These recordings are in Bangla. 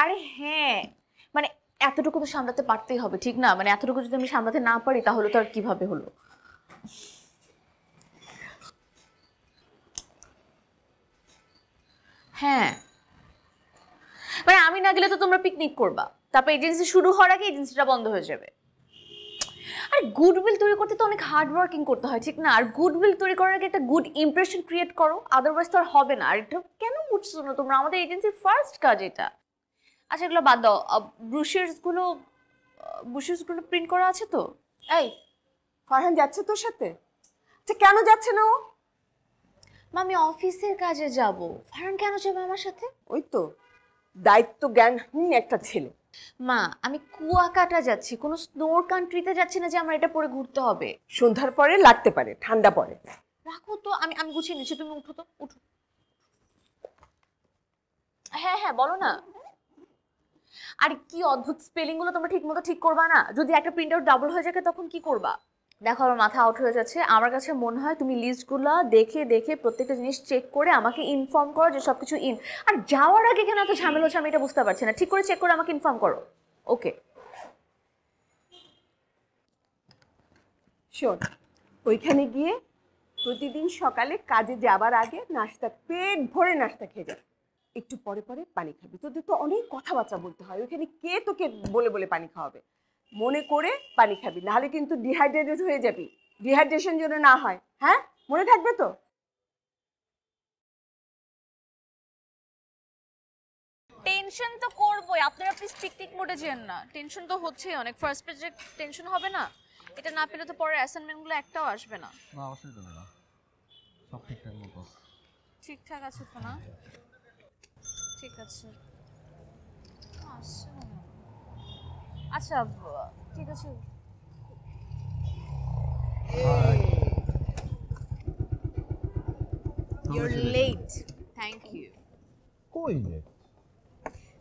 আরে হ্যাঁ, মানে এতটুকু তো সামলাতে পারতেই হবে, ঠিক না? মানে এতটুকু যদি আমি সামলাতে না পারি তাহলে তো আর কিভাবে হলো। হ্যাঁ, মানে আমি না গেলে তো তোমরা পিকনিক করবা, তারপর এজেন্সি শুরু হওয়ার আগে এজেন্সিটা বন্ধ হয়ে যাবে। আর গুডউইল তৈরি করতে তো অনেক হার্ড ওয়ার্কিং করতে হয়, ঠিক না? আর গুডউইল তৈরি করার আগে একটা গুড ইমপ্রেশন ক্রিয়েট করো, আদারওয়াইজ তো আর হবে না। আর এটা কেন বুঝছো না তোমরা? আমাদের এজেন্সির ফার্স্ট কাজ এটা। আচ্ছা এগুলো বাদ দাও, ব্রুশিয়ার্সগুলো প্রিন্ট করা আছে তো? এই ফারহান যাচ্ছে তোর সাথে? আচ্ছা কেন যাচ্ছে না ও? মা আমি অফিসের কাজে যাব, ফারহান কেন যাবে আমার সাথে? ওই তো দায়িত্ব জ্ঞানহীন একটা ছেলে। মা আমি কুয়াকাটা যাচ্ছি, কোনো স্নোর কান্ট্রিতে যাচ্ছি না যে আমার এটা পরে ঘুরতে হবে। সন্ধ্যার পরে লাগতে পারে, ঠান্ডা পড়ে। রাখো তো, আমি আমি গুছিয়ে নিচ্ছি, তুমি উঠো তো, উঠো। হ্যাঁ হ্যাঁ বলো না। আর কি অদ্ভুত স্পেলিং গুলো তোমরা ঠিক মতো ঠিক করবা না? যদি একটা প্রিন্ট আউট ডাবল হয়ে যায় তখন কি করবা? দেখো আমার মাথা আউট হয়ে যাচ্ছে। আমার কাছে মনে হয় তুমি লিস্টগুলো দেখে দেখে প্রত্যেকটা জিনিস চেক করে আমাকে ইনফর্ম করো যে সবকিছু ইন। আর যাওয়ার আগে কেন এত ঝামেলা হচ্ছে আমি এটা বুঝতে পারছি না। ঠিক করে চেক করে আমাকে ইনফর্ম করো। ওকে। শোন, ওইখানে গিয়ে প্রতিদিন সকালে কাজে যাবার আগে নাস্তা, পেট ভরে নাস্তা খেয়ে যাবে। একটু পরে পরে পানি খাবি। তোদের তো অনেক কথাবার্তা বলতে হয়, ওইখানে কে তোকে বলে বলে পানি খাওয়াবে? মনে করে পানি খাবি, নাহলে কিন্তু ডিহাইড্রেটেড হয়ে যাবি। ডিহাইড্রেশন যেন না হয়, হ্যাঁ? মনে থাকবে তো? টেনশন তো করবোই, আপনারা প্লিজ পিকনিক মোডে যেন না। টেনশন তো হচ্ছেই অনেক, ফার্স্ট প্রজেক্ট টেনশন হবে না? এটা না পেলে তো পরে অ্যাসাইনমেন্টগুলো একটাও আসবে না। না অবশ্যই দেবে না, সব ঠিকঠাক মতো ঠিকঠাক আছে তো না? ঠিক আছে, আসছে না কেন? আচ্ছা ঠিক আছে। You're late. Thank you. কই যে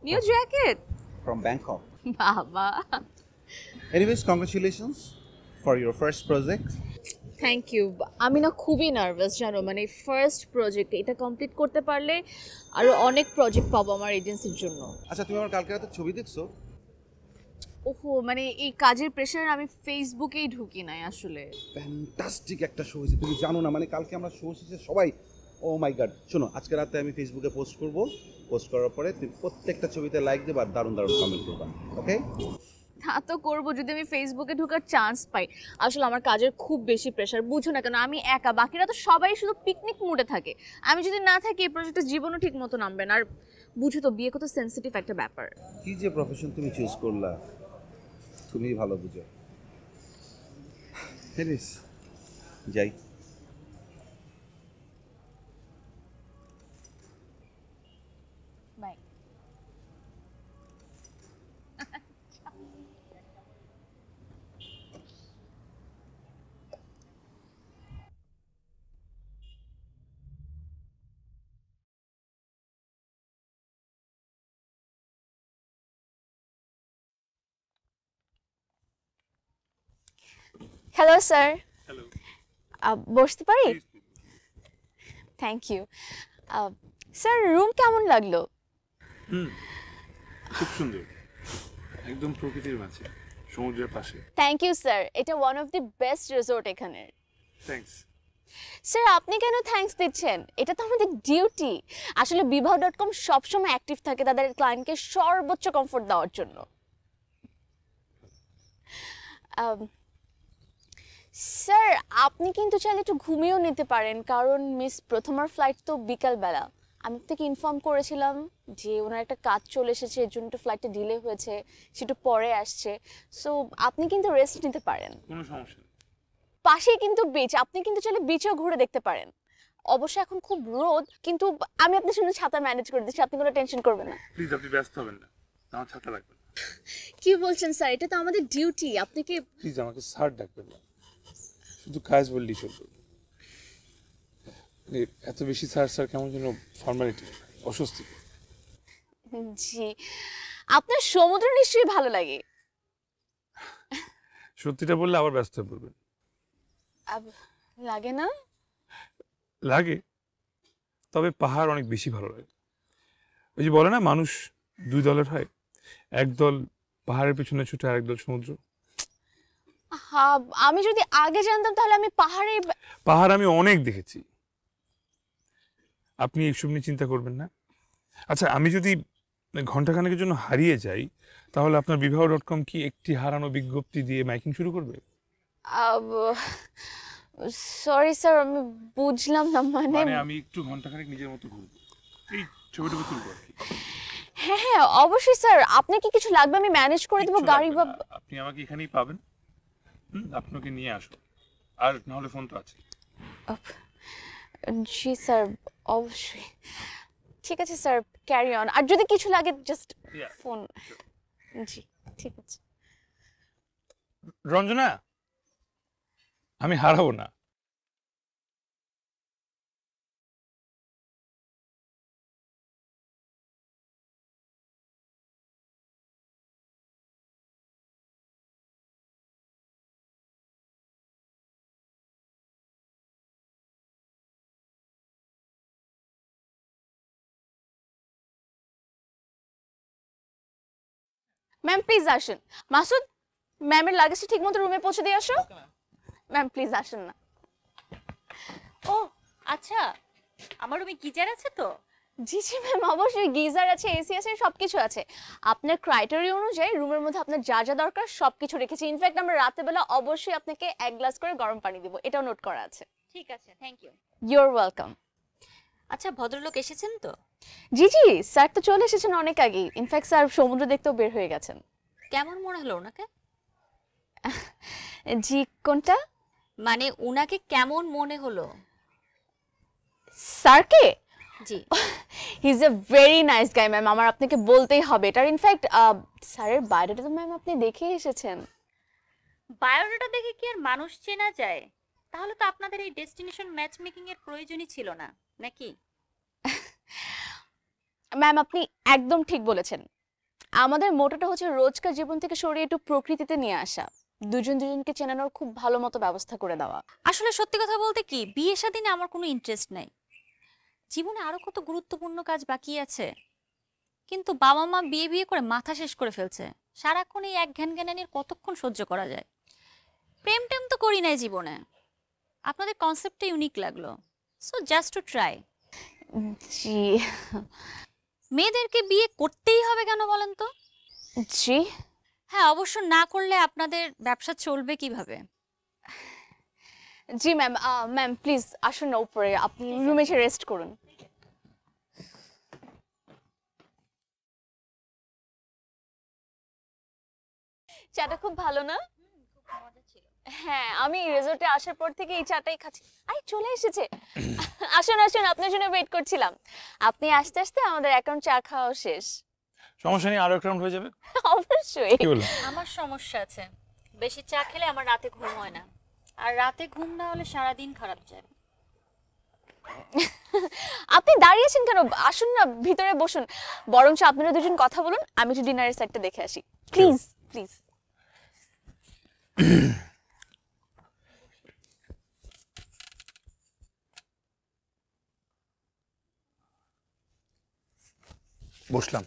New jacket. From Bangkok. বাবা। Anyways, congratulations for your first project. Thank you. আমি না খুবই নার্ভাস জানো, মানে ফার্স্ট প্রজেক্ট এটা কমপ্লিট করতে পারলে আরো অনেক প্রজেক্ট পাবো আমার এজেন্সির জন্য। আচ্ছা তুমি আমার কালকে রাতে ছবি দেখছো? ওহো, মানে এই কাজের প্রেশার আমি ফেসবুকেই ঢুকি নাই আসলে। ফ্যান্টাস্টিক একটা শো হয়েছে, তুমি জানো না? মানে কালকে আমরা শো শেষে সবাই ও মাই গড। শোনো, আজকে রাতে আমি ফেসবুকে পোস্ট করব, পোস্ট করার পরে তুমি প্রত্যেকটা ছবিতে লাইক দেবা আর দারুণ দারুণ কমেন্ট করবা, ওকে? তা তো করবো যদি আমি ফেসবুকে ঢোকার চান্স পাই। আসলে আমার কাজের খুব বেশি প্রেশার, বুঝো না কেন? আমি একা, বাকিরা তো সবাই শুধু পিকনিক মুডে থাকে। আমি যদি না থাকি এই প্রজেক্টের জীবনও ঠিক মতো নামবে না। আর বুঝো তো বিয়ে কত সেন্সিটিভ একটা ব্যাপার। কি যে প্রফেশন তুমি চুজ করলা, তুমিই ভালো বুঝো। এনিস যাই। বাই। Hello sir. হ্যালো, বসতে পারি? Thank you. স্যার রুম কেমন লাগলো? খুব সুন্দর, একদম প্রকৃতির মাঝে, সমুদ্রের পাশে। থ্যাংক ইউ স্যার, এটা one of the best resort এখানের। থ্যাঙ্কস। স্যার আপনি কেন থ্যাঙ্কস দিচ্ছেন? এটা তো আমাদের ডিউটি। আসলে বিবাহ.com সবসময় অ্যাক্টিভ থাকে তাদের ক্লায়েন্টকে সর্বোচ্চ কমফোর্ট দেওয়ার জন্য। স্যার আপনি কিন্তু চাইলে একটু ঘুমিয়েও নিতে পারেন, কারণ মিস প্রথমার ফ্লাইট তো বিকালবেলা। আমি আপনাকে ইনফর্ম করেছিলাম যে ওনার একটা কাজ চলে এসেছে, এর জন্য একটু ফ্লাইটটা ডিলে হয়েছে, সেটা পরে আসছে। সো আপনি কিন্তু রেস্ট নিতে পারেন। কোনো সমস্যা নেই। পাশেই কিন্তু বিচ, আপনি কিন্তু চাইলে বিচও ঘুরে দেখতে পারেন। অবশ্য এখন খুব রোদ, কিন্তু আমি আপনার জন্য ছাতা ম্যানেজ করে দিচ্ছি, আপনি কোনো টেনশন করবেন না। প্লিজ আপনি ব্যস্ত হবেন না, আমার ছাতা লাগবে না। কি বলছেন স্যার? এটা তো আমাদের ডিউটি। আপনি কি প্লিজ আমাকে স্যার ডাকবেন না, শুধু কাজ বললেই চলবে। এত বেশি স্যার স্যার কেমন যেন ফর্মালিটি, অস্বস্তি। জি, আপনার সমুদ্র নিশ্চয়ই ভালো লাগে। সত্যিটা বললে আবার ব্যস্ত হয়ে পড়বেন। লাগে না? লাগে, তবে পাহাড় অনেক বেশি ভালো লাগে। ওই যে বলে না, মানুষ দুই দলের হয়, একদল পাহাড়ের পিছনে ছুটে আরেক দল সমুদ্র। হ্যাঁ, আমি যদি আগে জানতাম তাহলে আমি পাহাড় আমি অনেক দেখেছি, আপনি এইসব নিয়ে চিন্তা করবেন না। আচ্ছা, আমি যদি ঘন্টাখানেকের জন্য হারিয়ে যাই, তাহলে আপনার বিবাহ.com কি একটি হারানো বিজ্ঞপ্তি দিয়ে মাইকিং শুরু করবে? সরি স্যার, আমি বুঝলাম না। মানে আমি একটু ঘন্টাখানেক নিজের মতো ঘুরবো, এই ছবিটুকু তুলবো আর কি। হ্যাঁ হ্যাঁ অবশ্যই স্যার, আপনার কি কিছু লাগবে আমি ম্যানেজ করে দেবো কিচ্ছু গাড়ি লাগবে বা না, আপনি আমাকে এখানেই পাবেন। আপনাকে নিয়ে আসো, আর না হলে ফোন তো আছে। জি স্যার, অবশ্যই। ঠিক আছে স্যার, ক্যারি অন। আর যদি কিছু লাগে জাস্ট Yeah, ফোন। জি ঠিক আছে। রঞ্জনা, আমি হারাবো না। ম্যাম প্লিজ আসুন। মাসুদ, ম্যামের লাগেজটা ঠিক মতো রুমে পৌঁছে দিয়ে আসো। ম্যাম প্লিজ আসুন না। ও আচ্ছা, আমার রুমে গিজার আছে তো? জি জি ম্যাম, অবশ্যই গিজার আছে, এসি আছে, সবকিছু আছে। আপনার ক্রাইটেরিয়া অনুযায়ী রুমের মধ্যে আপনার যা যা দরকার সবকিছু রেখেছি। ইনফ্যাক্ট আমরা রাতে বেলা অবশ্যই আপনাকে 1 গ্লাস করে গরম পানি দিব, এটাও নোট করা আছে। ঠিক আছে, থ্যাংক ইউ। Your welcome. আচ্ছা, ভদ্রলোক এসেছেন তো? জি জি, স্যার তো চলে এসেছেন অনেক আগেই। ইনফ্যাক্ট স্যার সমুদ্র দেখতেও বের হয়ে গেছেন। কেমন মনে হলো ওনাকে? জি, কোনটা? মানে উনাকে কেমন মনে হলো? স্যারকে? জি। He is a very nice guy ma'am, আমার আপনাকে বলতেই হবে এটার। ইনফ্যাক্ট স্যারের বায়োডাটা তো ম্যাম আপনি দেখে এসেছেন। বায়োডাটা দেখে কি আর মানুষ চেনা যায়? তাহলে তো আপনাদের এই ডেস্টিনেশন ম্যাচ মেকিং এর প্রয়োজনই ছিল না, নাকি? ম্যাম আপনি একদম ঠিক বলেছেন। আমাদের মোটোটা হচ্ছে রোজকার জীবন থেকে সরিয়ে একটু প্রকৃতিতে নিয়ে আসা, দুজন দুজনকে চেনানোর খুব ভালো মতো ব্যবস্থা করে দেওয়া। আসলে সত্যি কথা বলতে কি, বিয়ে শাদী নিয়ে আমার কোনো ইন্টারেস্ট নাই। জীবনে আরো কত গুরুত্বপূর্ণ কাজ বাকি আছে। কিন্তু বাবা মা বিয়ে বিয়ে করে মাথা শেষ করে ফেলছে। সারাক্ষণ এই এক ঘ্যান জ্ঞানের কতক্ষণ সহ্য করা যায়? প্রেম টেম তো করি নাই জীবনে। আপনাদের কনসেপ্টটা ইউনিক লাগলো, সো জাস্ট টু ট্রাই। জি মেয়েদেরকে বিয়ে করতেই হবে কেন বলেন তো? জি হ্যাঁ, অবশ্য না করলে আপনাদের ব্যবসা চলবে কিভাবে? জি ম্যাম। ম্যাম প্লিজ আসুন না উপরে, আপনি রুমে এসে রেস্ট করুন। চাটা খুব ভালো না? হ্যাঁ, আমি রিসোর্টে আসার পর থেকে এই চাটাই খাচ্ছি। আরে চলে এসেছে। আসুন আসুন, আপনার জন্য ওয়েট করছিলাম। আপনি আসতে আসতে আমাদের অ্যাকাউন্ট চা খাওয়া শেষ। সমস্যা নেই, আরো একটা রাউন্ড হয়ে যাবে। অবশ্যই। কি বললেন? আমার সমস্যা আছে, বেশি চা খেলে আমার রাতে ঘুম হয় না, আর রাতে ঘুম না হলে সারাদিন খারাপ যায়। আপনি দাঁড়িয়েছেন কেন? আসুন না ভিতরে বসুন, বরঞ্চ আপনারা দুজন কথা বলুন, আমি একটু ডিনারের সেটটা দেখে আসি। Please please. বসলাম।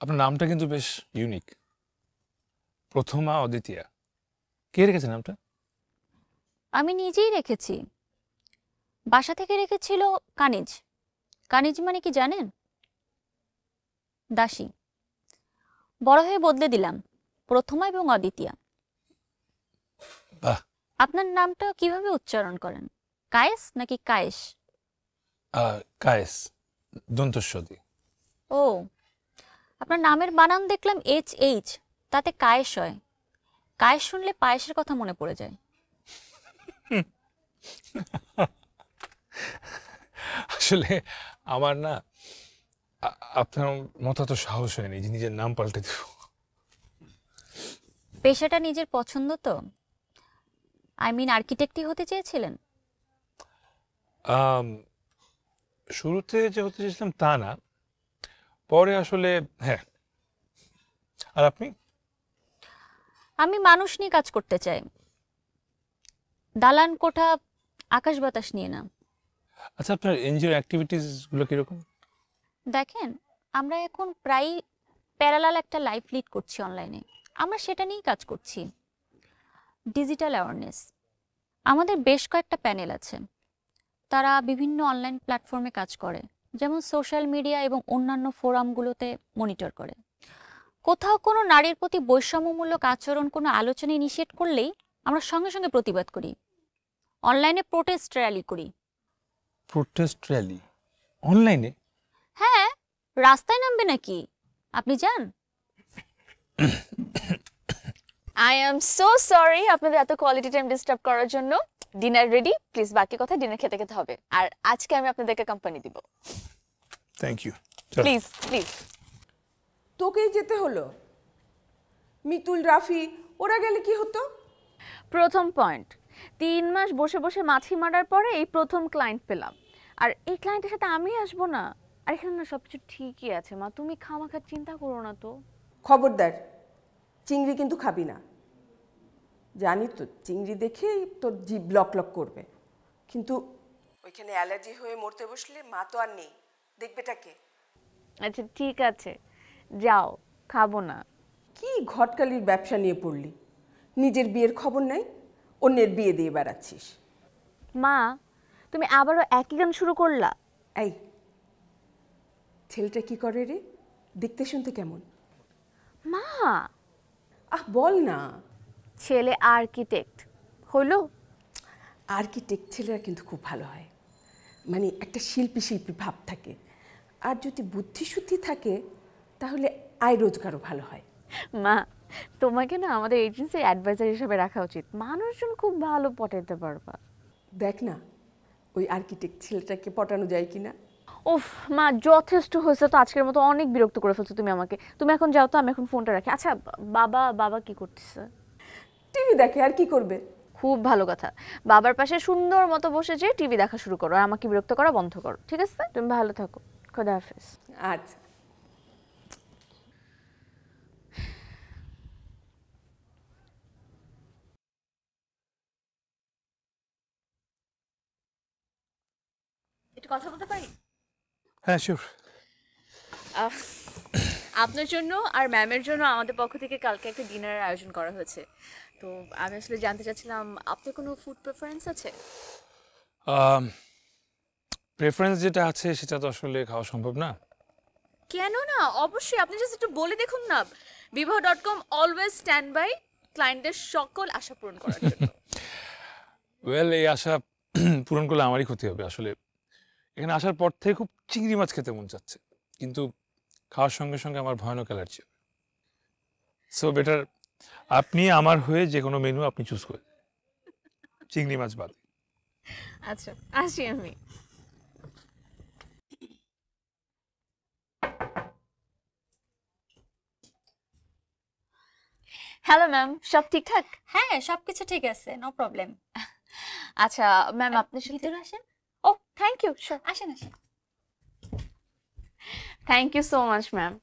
আপনার নামটা কিন্তু বেশ ইউনিক, প্রথমা অদ্বিতীয়া। কে রেখেছে নামটা? আমি নিজেই রেখেছি, বাসা থেকে রেখেছিল কানিজ। কানিজ মানে কি জানেন? দাসী। বড় হয়ে বদলে দিলাম, প্রথমা এবং অদ্বিতীয়া। বাহ। আপনার নামটা কিভাবে উচ্চারণ করেন? কায়েস নাকি কায়েস? কায়েস, দন্তস্বতী। ও, আপনার নামের বানান দেখলাম HH, তাতে কায়েস হয়। কায়েস শুনলে পায়েসের কথা মনে পড়ে যায়। আসলে আমার না আপনার মতো তো সাহস হয়নি যে নিজের নাম পাল্টে দেব। পেশাটা নিজের পছন্দ তো? আই মিন আর্কিটেক্টই হতে চেয়েছিলেন? শুরুতে যে হতে চেয়েছিলাম তা না, পরে আসলে হ্যাঁ। আর আপনি? আমি মানুষ নিয়ে কাজ করতে চাই। দালান কোঠা আকাশ বাতাস নিয়ে না। আচ্ছা, আপনার এনজিওর অ্যাক্টিভিটিসগুলো কীরকম? দেখেন, আমরা এখন প্রায় প্যারালাল একটা লাইফ লিড করছি অনলাইনে। আমরা সেটা নিয়েই কাজ করছি। ডিজিটাল অ্যাওয়ারনেস, আমাদের বেশ কয়েকটা প্যানেল আছে, তারা বিভিন্ন অনলাইন প্ল্যাটফর্মে কাজ করে, যেমন সোশ্যাল মিডিয়া এবং অন্যান্য ফোরামগুলোতে মনিটর করে। কোথাও কোনো নারীর প্রতি বৈষম্যমূলক আচরণ কোনো আলোচনা ইনিশিয়েট করলেই আমরা সঙ্গে সঙ্গে প্রতিবাদ করি, অনলাইনে প্রোটেস্ট র্যালি করি। প্রোটেস্ট র্যালি অনলাইনে? হ্যাঁ, রাস্তায় নামবে নাকি? আপনি যান। আই এম সো সরি আপনাদের এত কোয়ালিটি টাইম ডিস্টার্ব করার জন্য। ডিনার রেডি, প্লিজ বাকি কথা ডিনার খেতে খেতে হবে। আর আজকে আমি আপনাদেরকে কোম্পানি দিব। Thank you. Please please. তোকেই যেতে হলো। মিতুল, রাফি ওরা গেলে কি হতো? প্রথম পয়েন্ট, 3 মাস বসে বসে মাছি মারার পরে এই প্রথম ক্লায়েন্ট পেলাম, আর এই ক্লায়েন্টের সাথে আমি আসবো না? আর এখানে না সবকিছু ঠিকই আছে মা, তুমি খামাখা চিন্তা করো না তো। খবরদার, চিংড়ি কিন্তু খাবি না। জানি তো চিংড়ি দেখে তোর জিভ লক লক করবে, কিন্তু ওইখানে অ্যালার্জি হয়ে মরতে বসলে মা তো আর নেই, দেখবেটাকে? আচ্ছা ঠিক আছে, যাও, খাবো না। কি ঘটকালির ব্যবসা নিয়ে পড়লি? নিজের বিয়ের খবর নাই, অন্যের বিয়ে দিয়ে বেড়াচ্ছিস। মা, তুমি আবারও একই গান শুরু করলা? এই ছেলেটা কি করে রে? দেখতে শুনতে কেমন? মা, বল না। ছেলে আর্কিটেক্ট হলো। আর্কিটেক্ট ছেলেরা কিন্তু খুব ভালো হয়, মানে একটা শিল্পী শিল্পী ভাব থাকে। আর যদি বুদ্ধিশুদ্ধি থাকে তাহলে আয় রোজগারও ভালো হয়। মা, তোমাকে না আমাদের এজেন্সির অ্যাডভাইজার হিসেবে রাখা উচিত, মানুষজন খুব ভালো পটাইতে পারবা। দেখ না ওই আর্কিটেক্ট ছেলেটাকে পটানো যায় কিনা। উফ মা, যথেষ্ট হয়েছে তো, আজকের মতো অনেক বিরক্ত করে ফেলছো তুমি আমাকে। তুমি এখন যাও তো, আমি এখন ফোনটা রাখি। আচ্ছা বাবা, বাবা কি করতেছে? টিভি দেখে, আর কি করবে? খুব ভালো কথা, বাবার পাশে সুন্দর মতো বসে যে টিভি দেখা শুরু করো, আর আমাকে বিরক্ত করা বন্ধ করো, ঠিক আছে? তুমি ভালো থাকো, খোদা হাফেজ। আচ্ছা। একটু কথা বলতে পারি? হ্যাঁ, শিওর। আপনার জন্য আর ম্যামের জন্য আমাদের পক্ষ থেকে কালকে একটা ডিনারের আয়োজন করা হয়েছে। তো আমি আসলে জানতে চাচ্ছিলাম আপনার কোনো ফুড প্রেফারেন্স আছে? প্রেফারেন্স যেটা আছে সেটা তো আসলে খাওয়া সম্ভব না। কেন না, অবশ্যই, আপনি জাস্ট একটু বলে দেখুন না। বিবাহ.com অলওয়েজ স্ট্যান্ড বাই ক্লায়েন্টদের সকল আশা পূরণ করার জন্য। ওয়েল, এই আশা পূরণ করলে আমারই ক্ষতি হবে। আসলে এখানে আসার পর থেকে খুব চিংড়ি মাছ খেতে মন চাচ্ছে, কিন্তু খাওয়ার সঙ্গে সঙ্গে আমার ভয়ানক অ্যালার্জি হবে। সো বেটার আপনি আমার হয়ে যে কোনো মেনু আপনি চুজ করে, চিংড়ি মাছ বাদে। আচ্ছা, আসি আমি। হ্যালো ম্যাম, সব ঠিকঠাক? হ্যাঁ, সবকিছু ঠিক আছে, নো প্রবলেম। আচ্ছা ম্যাম, আপনার সাথে ভিতরে আসেন। Oh thank you, sure. আসেন আসেন। Thank you so much ma'am.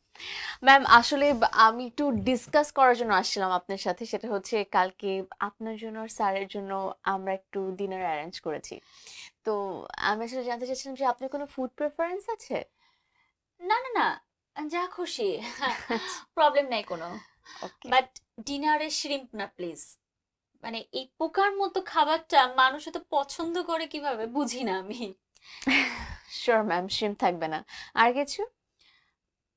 Ma'am আসলে আমি একটু ডিসকাস করার জন্য আসছিলাম আপনার সাথে, সেটা হচ্ছে কালকে আপনার জন্য আর স্যারের জন্য আমরা একটু ডিনার অ্যারেঞ্জ করেছি। তো আমি আসলে জানতে চাচ্ছিলাম যে আপনার কোনো ফুড প্রেফারেন্স আছে? না না না, যা খুশি, প্রবলেম নাই কোনো। বাট ডিনারে শ্রিম্প না প্লিজ। মানে এই পোকার মতো খাবারটা মানুষ তো পছন্দ করে কিভাবে বুঝি না আমি। শিওর ম্যাম, শিম থাকবে না। আর কিছু?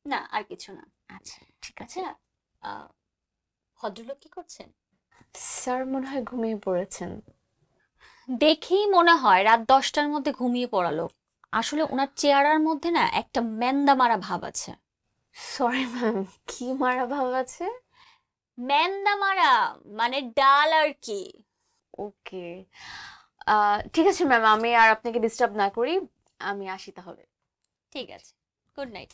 না, আর কিছু না। আচ্ছা ঠিক আছে। আচ্ছা, ভদ্রলোক কি করছেন? স্যার মনে হয় ঘুমিয়ে পড়েছেন। দেখেই মনে হয় রাত 10টার মধ্যে ঘুমিয়ে পড়ালো। আসলে ওনার চেহারার মধ্যে না একটা ম্যান্দা মারা ভাব আছে। সরি ম্যাম, কি মারা ভাব আছে? ম্যান্দা মারা মানে ডাল আর কি। ওকে, ঠিক আছে ম্যাম, আমি আর আপনাকে ডিস্টার্ব না করি, আমি আসি তাহলে। ঠিক আছে, গুড নাইট।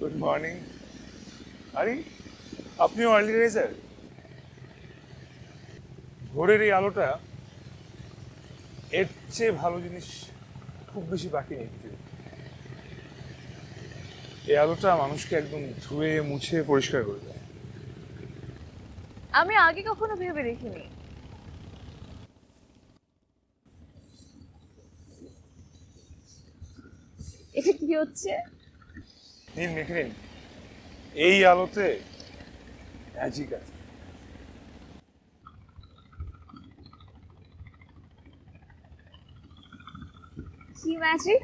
Good morning. আরে আপনিও আর্লি রাইজার? ভোরের এই আলোটা এর চেয়ে ভালো জিনিস খুব বেশি বাকি নেই পৃথিবীতে। এই আলোটা মানুষকে একদম ধুয়ে মুছে পরিষ্কার করে দেয়। আমি আগে কখনো ভেবে দেখিনি। এটা কি হচ্ছে? নিন মেখে নিন, এই আলোতে ম্যাজিক আছে। কি ম্যাজিক?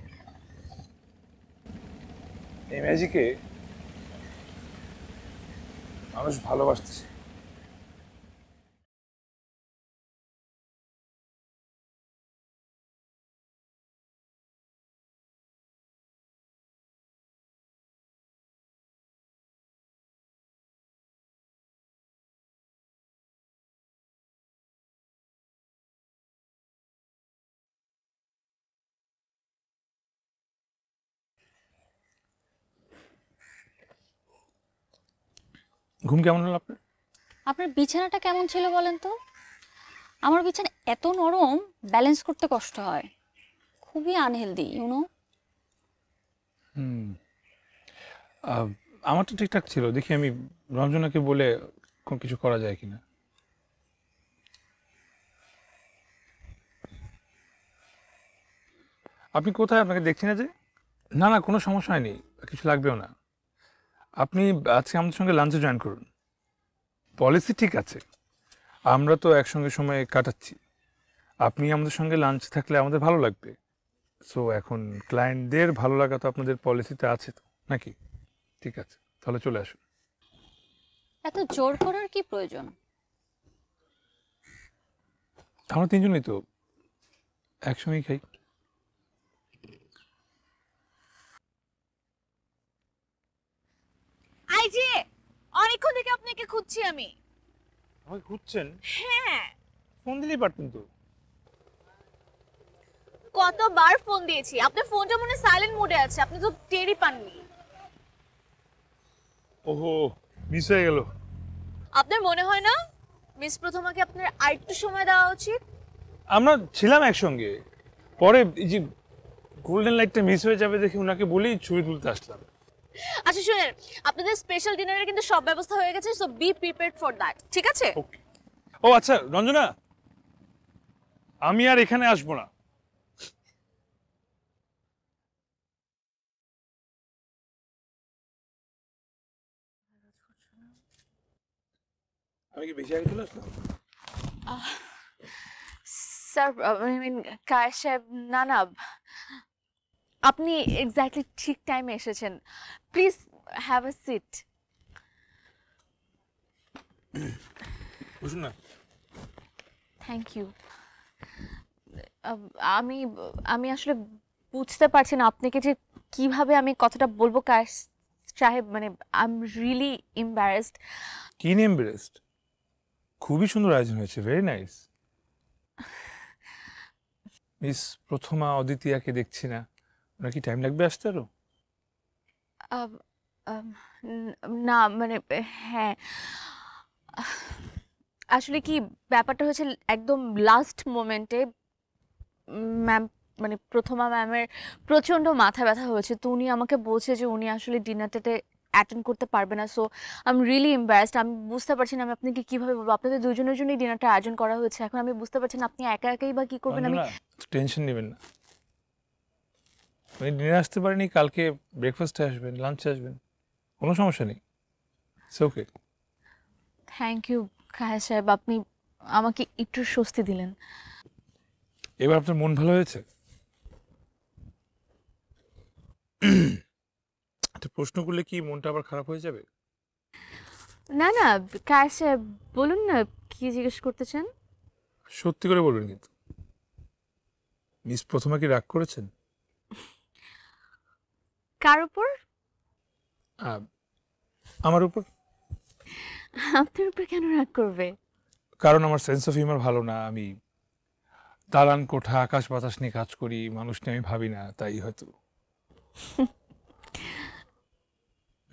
এই ম্যাজিকে মানুষ ভালোবাসতেছে। ঘুম কেমন হলো আপনার? আপনার বিছানাটা কেমন ছিল বলেন তো? আমার বিছানা এত নরম, ব্যালেন্স করতে কষ্ট হয়, খুবই আনহেলদি ইউনো। আমার তো ঠিকঠাক ছিল, দেখি আমি রঞ্জনাকে বলে কোনো কিছু করা যায় কিনা। আপনি কোথায়? আপনাকে দেখছি না যে। না না, কোনো সমস্যা হয়নি, কিছু লাগবেও না। আপনি আজকে আমাদের সঙ্গে লাঞ্চে জয়েন করুন। পলিসি ঠিক আছে, আমরা তো একসঙ্গে সময় কাটাচ্ছি, আপনি আমাদের সঙ্গে লাঞ্চ থাকলে আমাদের ভালো লাগবে। সো এখন ক্লায়েন্টদের ভালো লাগা তো আপনাদের পলিসিতে আছে তো নাকি? ঠিক আছে, তাহলে চলে আসুন। এত জোর করার কি প্রয়োজন? আমরা তিনজনই তো একসঙ্গেই খাই। আই যে অনেকক্ষণ থেকে আপনাকে খুঁজছি আমি। আমাকে খুঁজছেন? হ্যাঁ, ফোন দিলেই পারতেন তো। কতবার ফোন দিয়েছি, আপনার ফোনটা মনে সাইলেন্ট মোডে আছে, আপনি তো টেরই পাননি। ওহো, মিস হয়ে গেল। আপনার মনে হয় না মিস প্রথমাকে আপনার আরেকটু সময় দেওয়া উচিত? আমরা ছিলাম একসঙ্গে, পরে এই যে গোল্ডেন লাইটটা মিস হয়ে যাবে দেখে ওনাকে বলেই ছবি তুলতে আসলাম। আচ্ছা শুনেন, আপনাদের স্পেশাল ডিনারের কিন্তু সব ব্যবস্থা হয়ে গেছে, so be prepared for that, ঠিক আছে? ওকে। ও আচ্ছা রঞ্জনা, আমি আর এখানে আসবো না। আমি কি বেশি আগে চলে আসলাম? স্যার আই মিন কায়েস সাহেব, না না, আপনি এক্স্যাক্টলি ঠিক টাইমে এসেছেন। Please have a seat. বুঝুন না। Thank you. আমি আমি আসলে বুঝতে পারছি না আপনাকে যে কিভাবে আমি কথাটা বলবো কায়েস সাহেব, মানে আই এম রিয়েলি এম্বারেসড। কি নেম বেস্ট, খুবই সুন্দর আয়োজন হয়েছে, ভেরি নাইস। মিস প্রথমা অদ্বিতীয়াকে দেখছি না, ওনার কি টাইম লাগবে আসতে আরো? না মানে হ্যাঁ, আসলে কি ব্যাপারটা হচ্ছে একদম লাস্ট মোমেন্টে ম্যাম, মানে প্রথমা ম্যামের প্রচন্ড মাথা ব্যথা হয়েছে, তো উনি আমাকে বলছে যে উনি আসলে ডিনারটাতে অ্যাটেন্ড করতে পারবে না। So I am really embarrassed. আমি বুঝতে পারছি না আমি আপনাকে কিভাবে বলবো। আপনাদের দুজনের জন্যই ডিনারটা আয়োজন করা হয়েছে, এখন আমি বুঝতে পারছি না আপনি একা একাই বা কি করবেন। আমি টেনশন নেবেন না, উনি ডিনার আসতে পারেনি, কালকে ব্রেকফাস্টে আসবেন, লাঞ্চে আসবেন, কোনো সমস্যা নেই, it's okay. Thank you Kayes সাহেব, আপনি আমাকে একটু স্বস্তি দিলেন। এবার আপনার মন ভালো হয়েছে? একটা প্রশ্ন করলে কি মনটা আবার খারাপ হয়ে যাবে? না না কায়েস সাহেব, বলুন না কি জিজ্ঞেস করতে চান। সত্যি করে বলবেন কিন্তু, মিস প্রথমা কি রাগ করেছেন? কার উপর? আমার উপর। আপনার উপর কেন রাগ করবে? কারণ আমার সেন্স অফ হিউমার ভালো না, আমি দালান কোঠা আকাশ বাতাস নিয়ে কাজ করি, মানুষ নিয়ে আমি ভাবি না, তাই হয়তো।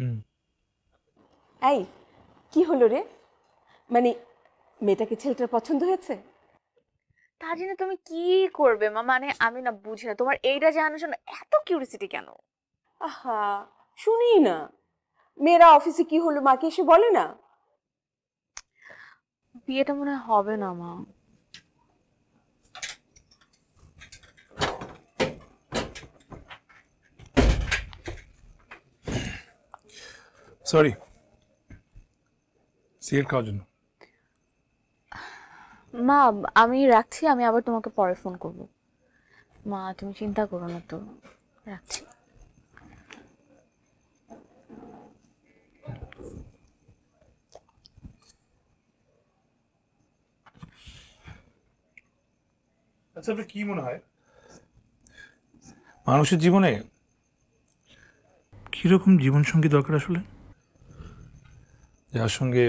হুম। এই কি হলো রে, মানে মেয়েটাকে ছেলেটার পছন্দ হয়েছে? তা জেনে তুমি কি করবে মা? মানে আমি না বুঝি না তোমার এইটা জানার জন্য এত কিউরিসিটি কেন? আহা, শুনি না, মেয়েরা অফিসে কি হলো মাকে এসে বলে না? বিয়েটা মনে হয় হবে না মা। সরি, সিগারেট খাওয়ার জন্য। মা আমি রাখছি, আমি আবার তোমাকে পরে ফোন করব। মা তুমি চিন্তা করো না তো, রাখছি। আচ্ছা, আপনার কি মনে হয় মানুষের জীবনে কিরকম জীবনসঙ্গী দরকার আসলে, যার সঙ্গে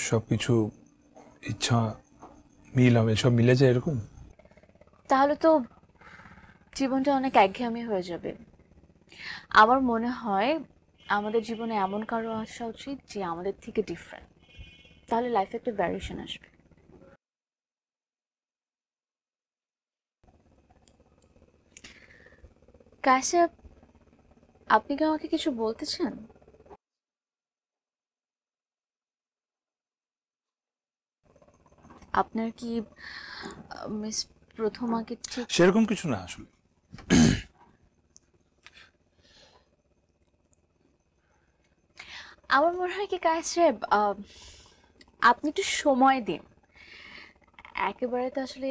সবকিছু ইচ্ছা মিল হবে, সব মিলে যায় এরকম? তাহলে তো জীবনটা অনেক একঘেয়েমি হয়ে যাবে। আমার মনে হয় আমাদের জীবনে এমন কারো আসা উচিত যে আমাদের থেকে ডিফারেন্ট, তাহলে লাইফে একটা ভ্যারিয়েশন আসবে। কাশেপ, আপনি কি আমাকে কিছু বলতে চান? আপনার কি মিস প্রথমাকে ঠিক? সেরকম কিছু না আসলে। আমার মনে হয় কি কাশেপ, আপনি একটু সময় দিন। একেবারে তো আসলে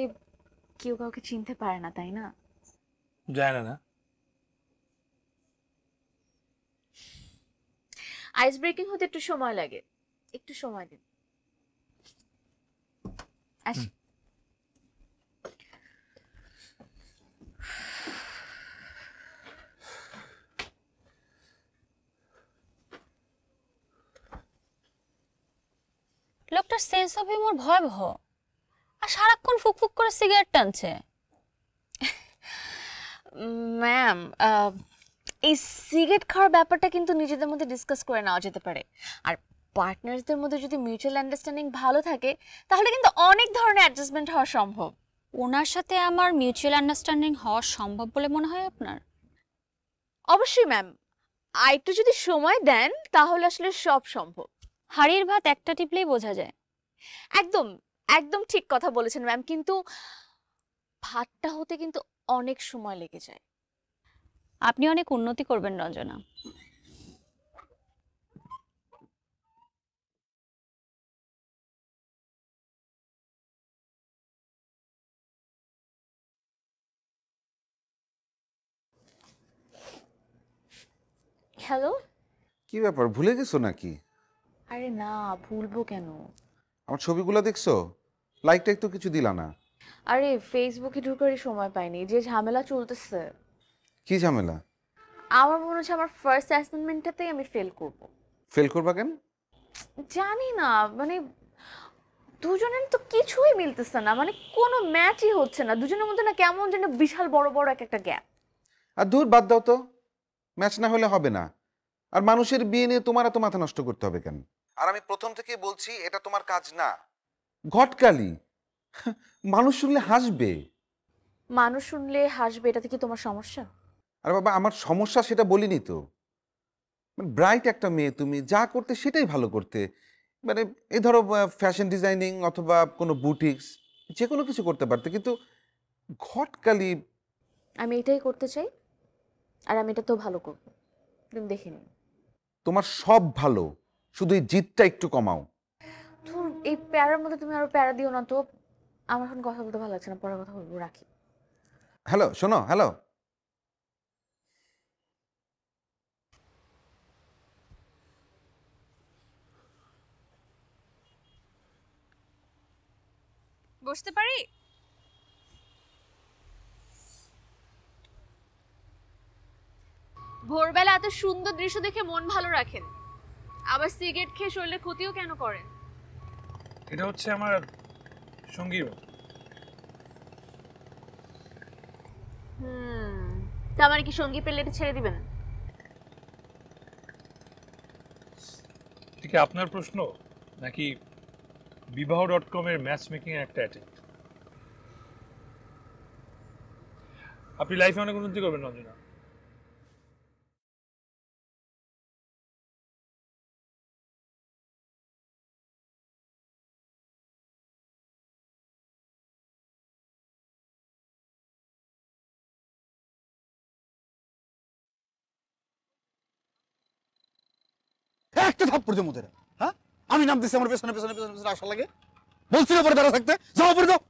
কেউ কাউকে চিনতে পারে না, তাই না? যায় না না। আইস ব্রেকিং হতে একটু সময় লাগে, একটু সময় দিন। আসি। লোকটার সেন্স অফ হিউমার ভয়াবহ, আর সারাক্ষণ ফুকফুক করে সিগারেট টানছে। ম্যাম, এই সিগারেট খাওয়ার ব্যাপারটা কিন্তু নিজেদের মধ্যে ডিসকাস করে নেওয়া যেতে পারে। আর পার্টনারসদের মধ্যে যদি মিউচুয়াল আন্ডারস্ট্যান্ডিং ভালো থাকে তাহলে কিন্তু অনেক ধরনের অ্যাডজাস্টমেন্ট হওয়া সম্ভব। ওনার সাথে আমার মিউচুয়াল আন্ডারস্ট্যান্ডিং হওয়া সম্ভব বলে মনে হয় আপনার? অবশ্যই ম্যাম, আর একটু যদি সময় দেন তাহলে আসলে সব সম্ভব। হাড়ির ভাত একটা টিপলেই বোঝা যায়। একদম একদম ঠিক কথা বলেছেন ম্যাম, কিন্তু ভাতটা হতে কিন্তু অনেক সময় লেগে যায়। আপনি অনেক উন্নতি করবেন রঞ্জনা। হ্যালো। কি ব্যাপার, ভুলে গেছো নাকি? আরে না, ভুলবো কেন? আমার ছবিগুলো দেখছো? লাইকটা একটু কিছু দিলা না? আরে ফেসবুকে ঢুকারই সময় পাইনি, যে ঝামেলা চলতেছে। কি ঝামেলা? আমার মনে হচ্ছে আমার ফার্স্ট অ্যাসাইনমেন্টটাতেই আমি ফেল করব। ফেল করবা কেন? জানি না, মানে দুজনের তো কিছুই মিলতেছে না, মানে কোনো ম্যাচই হচ্ছে না দুজনের মধ্যে, না কেমন যেন বিশাল বড় বড় একটা গ্যাপ। আর দূর বাদ দাও তো, ম্যাচ না হলে হবে না। আর মানুষের বিয়ে নিয়ে তোমার এত মাথা নষ্ট করতে হবে কেন? আর আমি প্রথম থেকেই বলছি এটা তোমার কাজ না। ঘটকালি, মানুষ শুনলে হাসবে। মানুষ শুনলে হাসবে, এটাতে কি তোমার সমস্যা? আর বাবা, আমার সমস্যা সেটা বলিনি তো। ব্রাইট একটা মেয়ে, তুমি যা করতে সেটাই ভালো করতে। মানে এই ধরো ফ্যাশন ডিজাইনিং অথবা কোনো বুটিক্স, যে কোনো কিছু করতে পারতে, কিন্তু ঘটকালি। আমি এটাই করতে চাই, আর আমি এটা তো ভালো করব, তুমি দেখে নিও। তোমার সব ভালো, শুধু এই জিদটা একটু কমাও। ধুর, এই প্যারার মধ্যে তুমি আরো প্যারা দিও না তো। আমার এখন কথা বলতে ভালো লাগছে না, পরে কথা বলবো, রাখি। হ্যালো, শোনো, হ্যালো। বসতে পারি? ভোরবেলা এত সুন্দর দৃশ্য দেখে মন ভালো রাখেন, আবার সিগারেট খেয়ে শরীরের ক্ষতিও কেন করেন? এটা হচ্ছে আমার সঙ্গীর মতো। তার মানে কি সঙ্গী পেলে এটা ছেড়ে দিবেন? কি আপনার প্রশ্ন নাকি বিবাহ.com এর ম্যাচ মেকিং এর একটা অ্যাটেম্প্ট? আপনি লাইফে অনেক উন্নতি করবেন রঞ্জনা। একটা থাপ্পড় যে মুখে, হ্যাঁ? আমি নাম দিচ্ছি, আমার পেছনে পেছনে পেছনে পেছনে আসা লাগে, বলছি না পরে দাঁড়া থাকতে, যাও পরে দাও।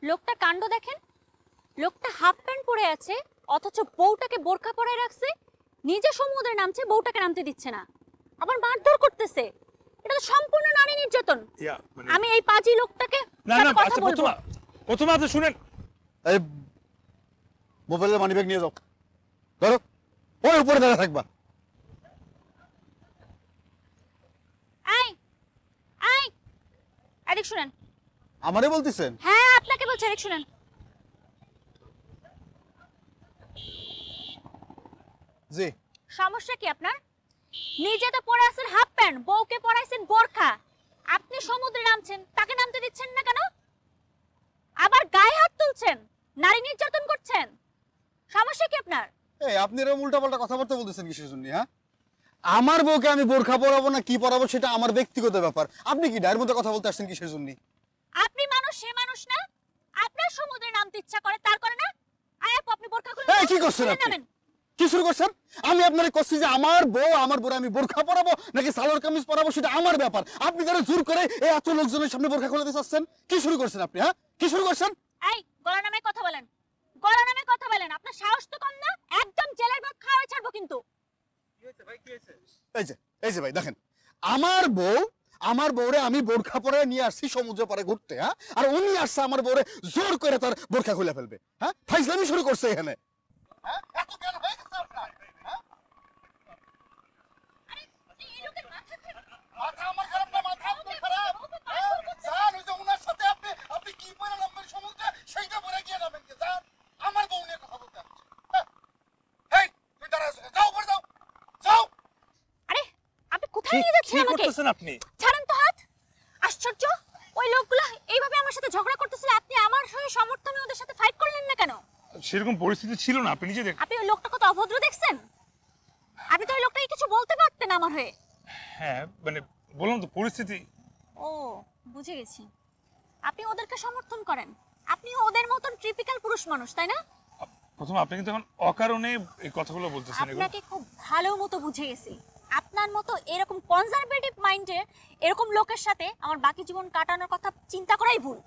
লোকটা কাণ্ড দেখেন, লোকটা হাফ প্যান্ট পরে আছে অথচ বউটাকে বোরখা পরায় রাখছে, নিজে সমুদ্রে নামছে, বউটাকে নামতে দিচ্ছে না, আবার মারধর করতেছে। এটা তো সম্পূর্ণ নারী নির্যাতন। আমি এই পাজি লোকটাকে না না, কথা আচ্ছা বলবো। প্রথমে আপনি শুনেন। এই মোবাইলের মানি ব্যাগ নিয়ে যাও, ধরো, ওই উপরে দাঁড়া থাকবা। আই আই এদিক শুনেন। আমারে বলতেছেন? হ্যাঁ আপনাকে বলছি, এদিক শুনেন। জি। সমস্যা কি আপনার? নিজে তো পরে আছেন হাফ প্যান্ট, বউকে পরাইছেন বোরখা, আপনি সমুদ্রে নামছেন, তাকে নামতে দিচ্ছেন না কেন? আবার গায়ে হাত তুলছেন, নারী নির্যাতন করছেন, সমস্যা কি আপনার? এই আপনি এরকম উল্টাপাল্টা কথাবার্তা বলতেছেন কিসের জন্য? হ্যাঁ, আমার বউকে আমি বোরখা পরাবো না কি পরাবো সেটা আমার ব্যক্তিগত ব্যাপার, আপনি কি ডায়ের মধ্যে কথা বলতে আসছেন কিসের জন্য? আপনি মানুষ, সে মানুষ না? আপনার সমুদ্রে নামতে ইচ্ছা করে, তার করে না? আয় আপু, আপনি বোরখা খুলে এই কি করছেন আপনি? কি শুরু করছেন? আমি আপনারে কইছি যে আমার বউ আমি বোরখা পরাবো নাকি সালোয়ার কামিজ পরাবো সেটা আমার ব্যাপার, আপনি যারা জোর করে এই এত লোকজনের সামনে বোরখা খুলে দিতে চাচ্ছেন, কি শুরু করছেন আপনি? হ্যাঁ, কি শুরু করছেন? এই গলা নামে কথা বলেন, গলা নামে কথা বলেন, আপনার সাহস তো কম না? একদম জেলের ভাত খাওয়াই ছাড়বো কিন্তু। এই যে ভাই দেখেন, আমার বউরে আমি বোরখা পরে নিয়ে আসছি সমুদ্র পাড়ে ঘুরতে, হ্যাঁ, আর উনি আসছে আমার বউরে জোর করে তার বোরখা খুলে ফেলবে। হ্যাঁ, ফাইজলামি শুরু করছে এখানে। হ্যাঁ, এত জ্ঞান হয়ে গেছে আপনার? হ্যাঁ, আরে এই লোকের মাথা খারাপ। মাথা আমার খারাপ না, মাথা আপনার খারাপ। হ্যাঁ, জান ওই যে উনার সাথে আপনি কি পরে নামবেন সমুদ্রে সেইটা পরে গিয়ে নামবেন কি? জান আমার বউ নিয়ে কথা বলতে আসছে। হেই তুই দাঁড়া, যাও পরে যাও, যাও। আরে আপনি কোথায় নিয়ে যাচ্ছেন কি আমাকে? করতেছেন আপনি? ছাড়েন তো হাত। আশ্চর্য, ওই লোকগুলো এইভাবে আমার সাথে ঝগড়া করতেছিল, আপনি আমার হয়ে সমর্থনে ওদের সাথে ফাইট করলেন না কেন? সেরকম পরিস্থিতি ছিল না, আপনি নিজে দেখেন। আপনি ওই লোকটা কত অভদ্র দেখছেন? আপনি তো ওই লোকটাকে কিছু বলতে পারতেন আমার হয়ে। হ্যাঁ মানে বললাম তো পরিস্থিতি। ও বুঝে গেছি, আপনি ওদেরকে সমর্থন করেন, আপনি ওদের মতন টিপিক্যাল পুরুষ মানুষ, তাই না? প্রথম আপনি কিন্তু এখন অকারণে এই কথাগুলো বলতেছেন। এগুলো আপনাকে খুব ভালো মতো বুঝে গেছি, আপনার মতো এরকম কনজারভেটিভ মাইন্ডের এরকম লোকের সাথে আমার বাকি জীবন কাটানোর কথা চিন্তা করাই ভুল।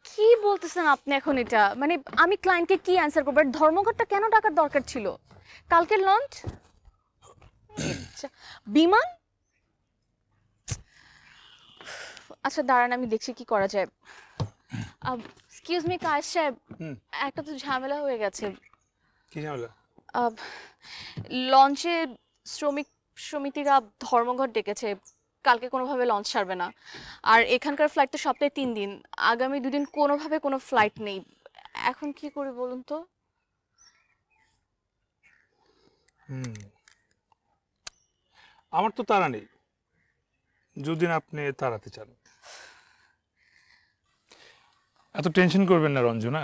কি বলতেছেন আপনি এখন? এটা মানে আমি ক্লায়েন্টকে কি অ্যান্সার করবো? আর ধর্মঘটটা কেন ডাকার দরকার ছিল? কালকের লঞ্চ, বিমান। আচ্ছা দাঁড়ান, আমি দেখছি কি করা যায়। এক্সকিউজ মি কায়েস সাহেব, একটা তো ঝামেলা হয়ে গেছে। কি ঝামেলা? লঞ্চে শ্রমিক সমিতিরা ধর্মঘট ডেকেছে, কালকে কোনোভাবে লঞ্চ ছাড়বে না। আর এখানকার ফ্লাইট তো সপ্তাহে 3 দিন, আগামী 2 দিন কোনোভাবে কোনো ফ্লাইট নেই। এখন কি করি বলুন তো? আমার তো তাড়া নেই, যদি না আপনি তাড়াতে চান। এত টেনশন করবেন না রঞ্জনা,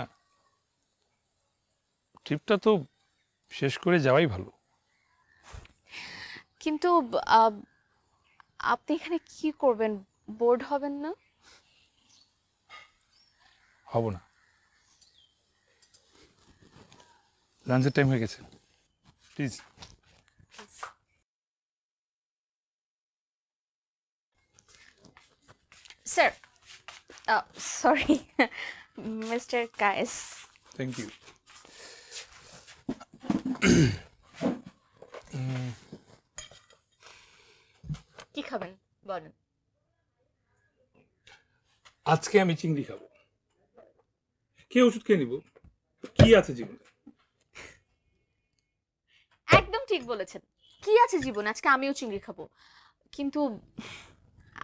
ট্রিপটা তো শেষ করে যাওয়াই ভালো। কিন্তু আপনি এখানে কি করবেন? বোর্ড হবেন না? হব না, লাঞ্চের টাইম হয়ে গেছে, please. Sir sorry mister Kayes. Thank you. কি খাবেন বলেন? আজকে আমি চিংড়ি খাবো। কে ওষুধ খেয়ে নিব? কি আছে জীবনে? একদম ঠিক বলেছেন, কি আছে জীবন, আজকে আমিও চিংড়ি খাবো, কিন্তু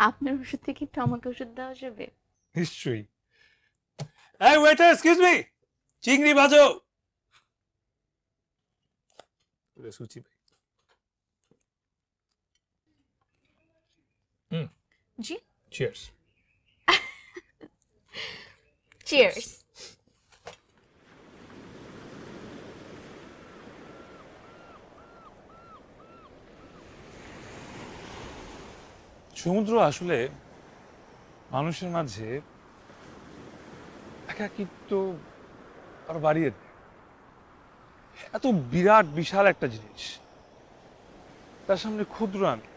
আপনার ওষুধ থেকে একটু আমাকে ওষুধ দেওয়া যাবে? নিশ্চয়ই। এই ওয়েটার, এক্সকিউজ মি, চিংড়ি ভাজো। সুচি ভাই। জি, চিয়ার্স। চিয়ার্স। সমুদ্র আসলে মানুষের মাঝে একাকিত্ব আরো বাড়িয়ে দেয়। এত বিরাট বিশাল একটা জিনিস, তার সামনে ক্ষুদ্র আমি।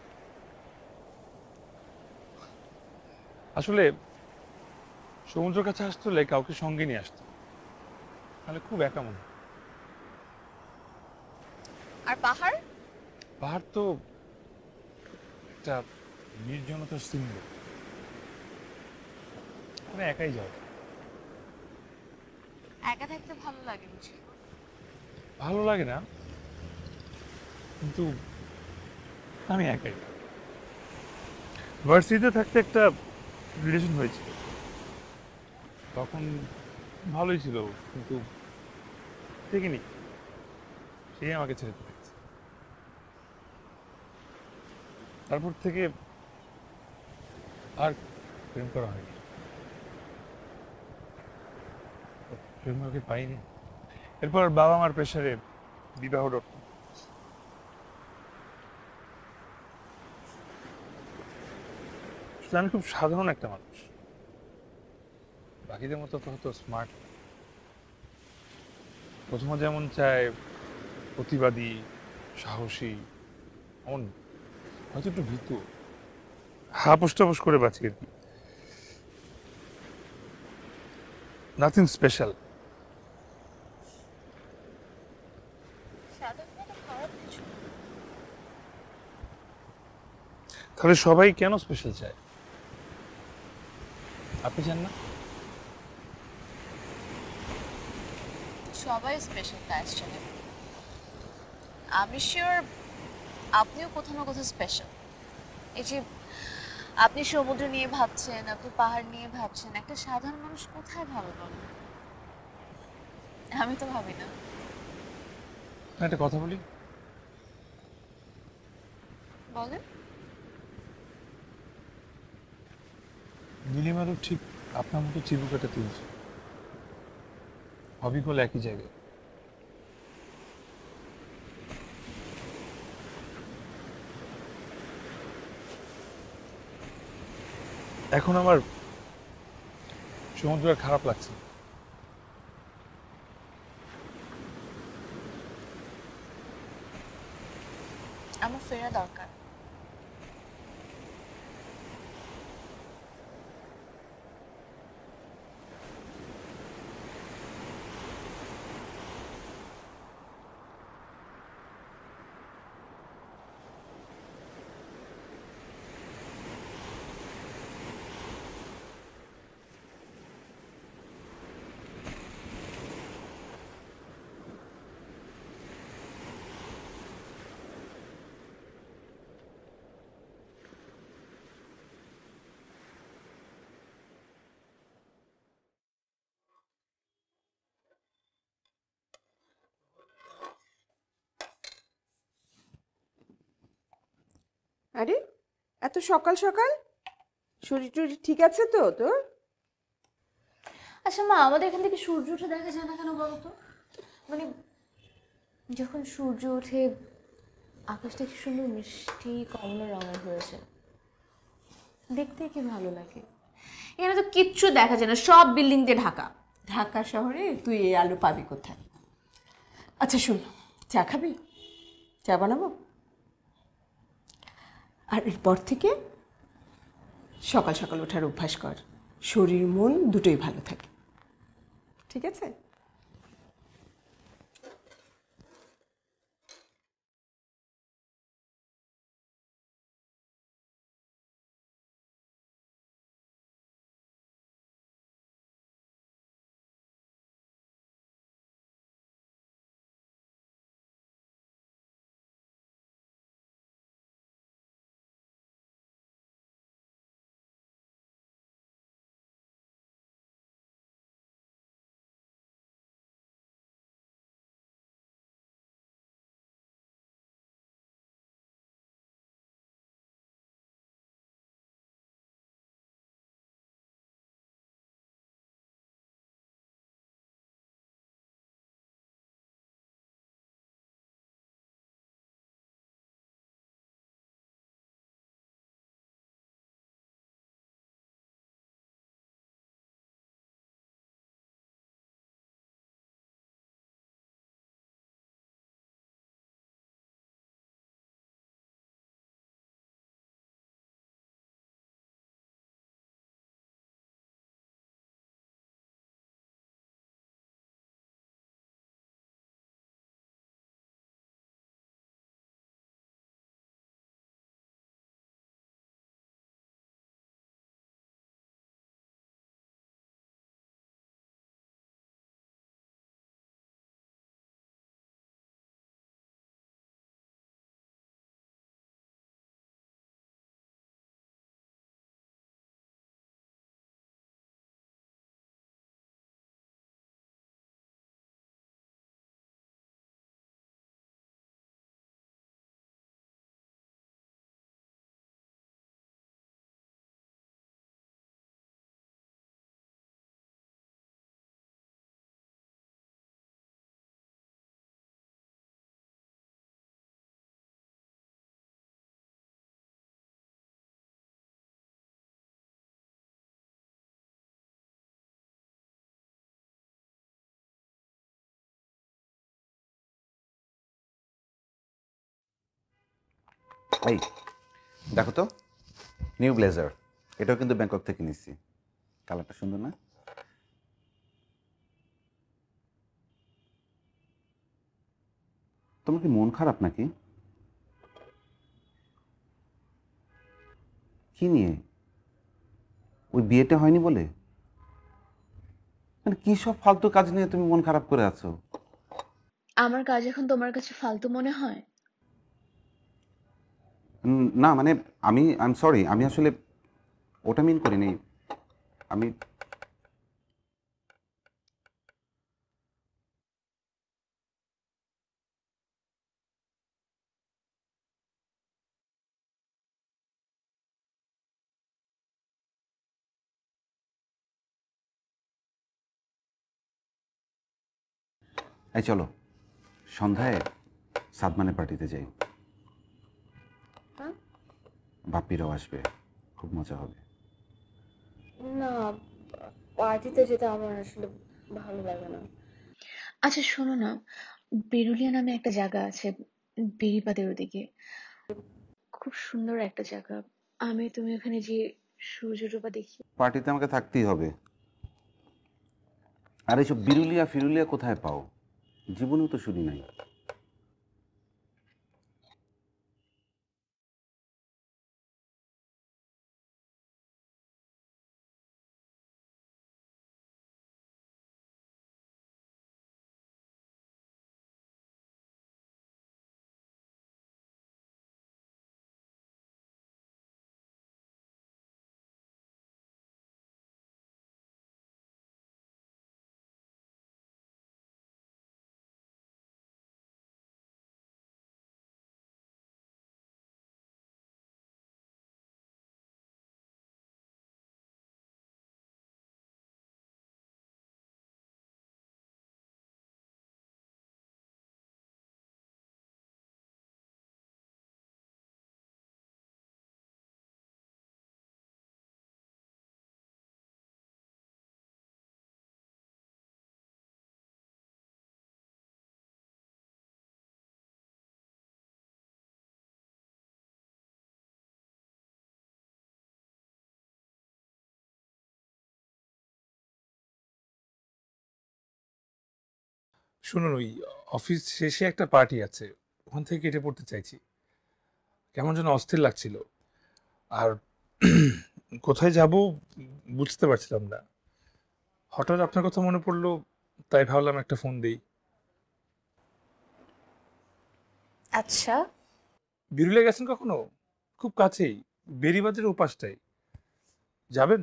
আসলে সমুদ্রের কাছে আসতে হলে কাউকে সঙ্গে নিয়ে আসতে, তাহলে খুব একা মনে হয়। আর পাহাড়? পাহাড় তো একটা নির্জনতার সিম্বল, ওখানে একাই যাও। একা থাকতে ভালো লাগে বুঝি? ভালো লাগে না, কিন্তু আমি একাই। ভার্সিটিতে থাকতে একটা রিলেশন হয়েছিল, তখন ভালোই ছিল, কিন্তু দেখিনি সে আমাকে ছেড়ে চলে গেছে। তারপর থেকে আর প্রেম করা হয়নি, প্রেম ওকে পাইনি। এরপর বাবা মার প্রেশারে বিবাহ ডক্টর। আমি খুব সাধারণ একটা মানুষ, বাকিদের মতো তো হয়তো স্মার্ট। প্রথমে যেমন চায় প্রতিবাদী, সাহসী, এমন হয়তো একটু ভীতু, হাপুস টাপুস করে বাঁচি আর কি। Nothing special. তাহলে সবাই কেন স্পেশাল চায়? আপনি চান না? সবাই স্পেশাল কায়েস চলে। আমি শিওর আপনিও কোথাও না কোথাও স্পেশাল। এই যে আপনি সমুদ্র নিয়ে ভাবছেন, আপনি পাহাড় নিয়ে ভাবছেন, একটা সাধারণ মানুষ কোথায় ভাবে বলেন? আমি তো ভাবি না। একটা কথা বলি, বলেন। নীলিমারও ঠিক আপনার মতো চিবুকাটা তুলছে, হবিগুলো একই জায়গায়। এখন আমার সমুদ্র আর খারাপ লাগছে। আমার ফেরা দরকার। আরে এত সকাল সকাল, শরীর টরীর ঠিক আছে তো তোর? আচ্ছা মা, আমাদের এখান থেকে সূর্য ওঠে দেখা যায় না কেন বলো তো? মানে যখন সূর্য ওঠে আকাশটা কি সুন্দর মিষ্টি কমলা রঙের হয়েছে, দেখতে কি ভালো লাগে। এখানে তো কিচ্ছু দেখা যায় না, সব বিল্ডিং দিয়ে ঢাকা। ঢাকা শহরে তুই এই আলু পাবি কোথায়? আচ্ছা শুন, চা খাবি? চা বানাবো? আর এরপর থেকে সকাল সকাল ওঠার অভ্যাস কর, শরীর মন দুটোই ভালো থাকে। ঠিক আছে? এই দেখো তো, নিউ ব্লেজার, এটাও কিন্তু ব্যাংকক থেকে নিচ্ছি। কালারটা সুন্দর না? তোমার কি মন খারাপ নাকি? কি নিয়ে? ওই বিয়েটা হয়নি বলে? মানে কি সব ফালতু কাজ নিয়ে তুমি মন খারাপ করে আছো? আমার কাজ এখন তোমার কাছে ফালতু মনে হয়? না মানে আই এম সরি, আমি আসলে ওটা মিন করিনি। আমি এই চলো সন্ধ্যায় সাদমানের পার্টিতে যাই। হ্যাঁ? বাপ্পিরাও আসবে, খুব মজা হবে। না, পার্টিতে যেতে আমার আসলে ভালো লাগে না। আচ্ছা শোনো না, বেরুলিয়া নামে একটা জায়গা আছে বেড়িবাঁধের ওদিকে, খুব সুন্দর একটা জায়গা। তুমি ওখানে যে সূর্য ডোবা দেখি। পার্টিতে আমাকে থাকতেই হবে। আর এইসব বিরুলিয়া ফিরুলিয়া কোথায় পাও? জীবনেও তো শুনি নাই। শুনুন, ওই অফিস শেষে একটা পার্টি আছে, ওখান থেকে কেটে পড়তে চাইছি। কেমন যেন অস্থির লাগছিল, আর কোথায় যাব বুঝতে পারছিলাম না। হঠাৎ আপনার কথা মনে পড়লো, তাই ভাবলাম একটা ফোন দেই। আচ্ছা, বিরুলে গেছেন কখনো? খুব কাছেই, বেরিবাজের ওপাশটাই। যাবেন?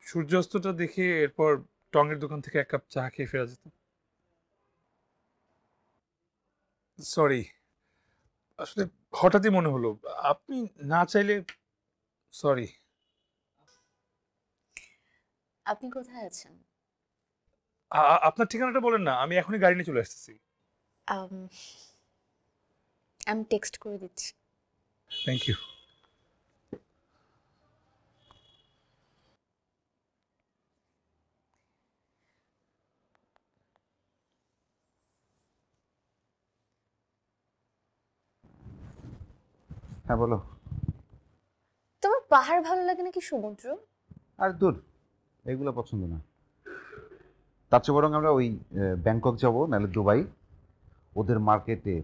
সূর্যাস্তটা দেখে এরপর টঙের দোকান থেকে এক কাপ চা খেয়ে ফেরা যেত। সরি, আসলে হঠাৎই মনে হলো। আপনি না চাইলে সরি। আপনি কোথায় আছেন? আপনার ঠিকানাটা বলেন না, আমি এখনই গাড়ি নিয়ে চলে আসতেছি। আম, আমি টেক্সট করে দিচ্ছি। Thank you. হ্যাঁ বলো। তোমার পাহাড় ভালো লাগে নাকি সমুদ্র? আর দূর, এগুলো পছন্দ না। তার চেয়ে বরং আমরা ওই ব্যাংকক যাব, নাহলে দুবাই। ওদের মার্কেটে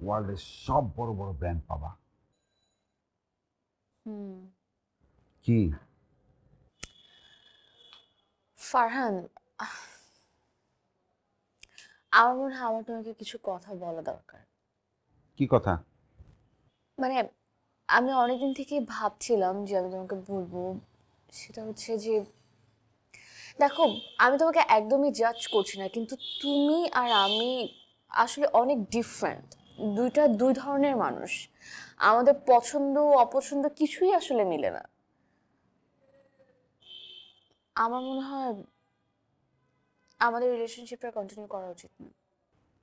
ওয়ার্ল্ডের সব বড় বড় ব্র্যান্ড পাবা। কি ফারহান, আমার মনে হয় আমার তোমাকে কিছু কথা বলা দরকার। কি কথা? মানে আমি অনেকদিন থেকে ভাবছিলাম যে আমি তোমাকে বলবো, সেটা হচ্ছে যে দেখো, আমি তোমাকে একদমই জাজ করছি না, কিন্তু তুমি আর আমি আসলে অনেক ডিফারেন্ট। দুই ধরনের মানুষ। আমাদের পছন্দ অপছন্দ কিছুই আসলে মিলে না। আমার মনে হয় আমাদের রিলেশনশিপটা কন্টিনিউ করা উচিত না।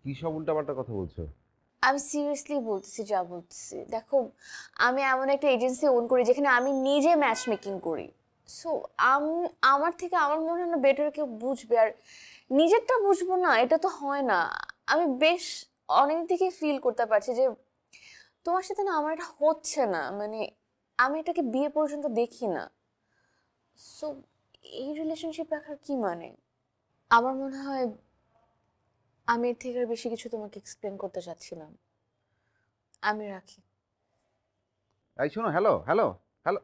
কি সব উল্টাপাল্টা কথা বলছো? আমি সিরিয়াসলি বলতেছি যা বলতেছি। দেখো, আমি এমন একটা এজেন্সি ওন করি যেখানে আমি নিজে ম্যাচ মেকিং করি। সো আমার থেকে আমার মনে হয় না বেটার কেউ বুঝবে। আর নিজেরটা বুঝবো না, এটা তো হয় না। আমি বেশ অনেক থেকে ফিল করতে পারছি যে তোমার সাথে না আমার এটা হচ্ছে না। মানে আমি এটাকে বিয়ে পর্যন্ত দেখি না। সো এই রিলেশনশিপ রাখার কি মানে? আমার মনে হয় আমি এর থেকে আর বেশি কিছু তোমাকে এক্সপ্লেন করতে চাচ্ছিলাম। আমি রাখি। এই শোনো, হ্যালো হ্যালো হ্যালো।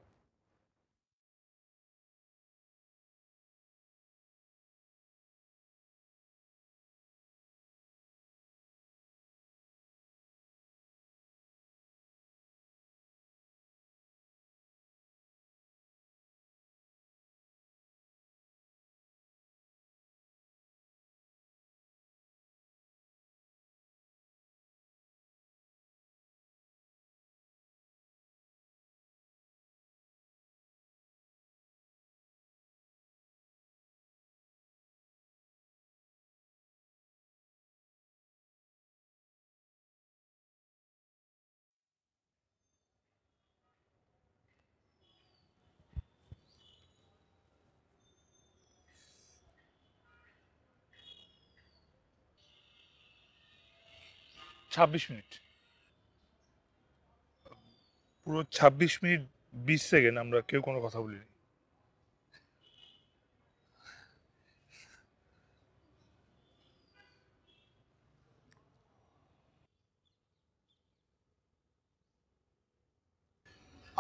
ছাব্বিশ মিনিট, পুরো 26 মিনিট 20 সেকেন্ড আমরা কেউ কোনো কথা বলিনি।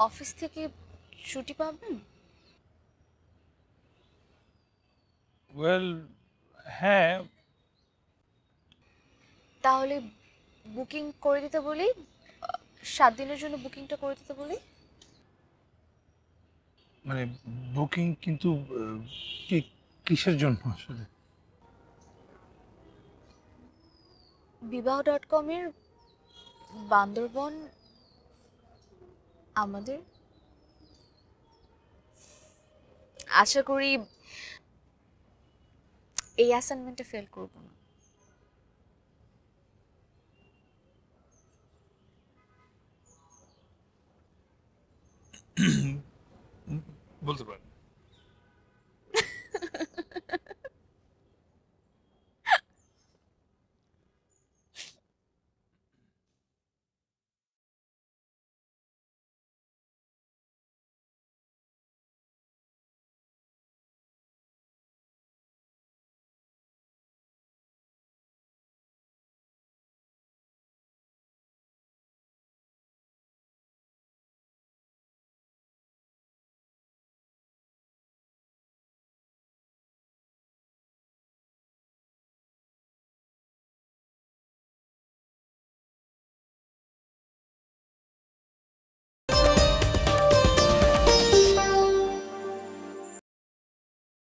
অফিস থেকে ছুটি পাবেন? ওয়েল, হ্যাঁ। তাহলে বুকিং করে দিতে বলি, 7 দিনের জন্য বুকিংটা করে দিতে বলি। মানে বুকিং কিন্তু কি, কিসের জন্য আসলে? বিবাহ.com-এর বান্দরবন আমাদের। আশা করি এই অ্যাসাইনমেন্টে ফেল করব না। বলতে পারেন।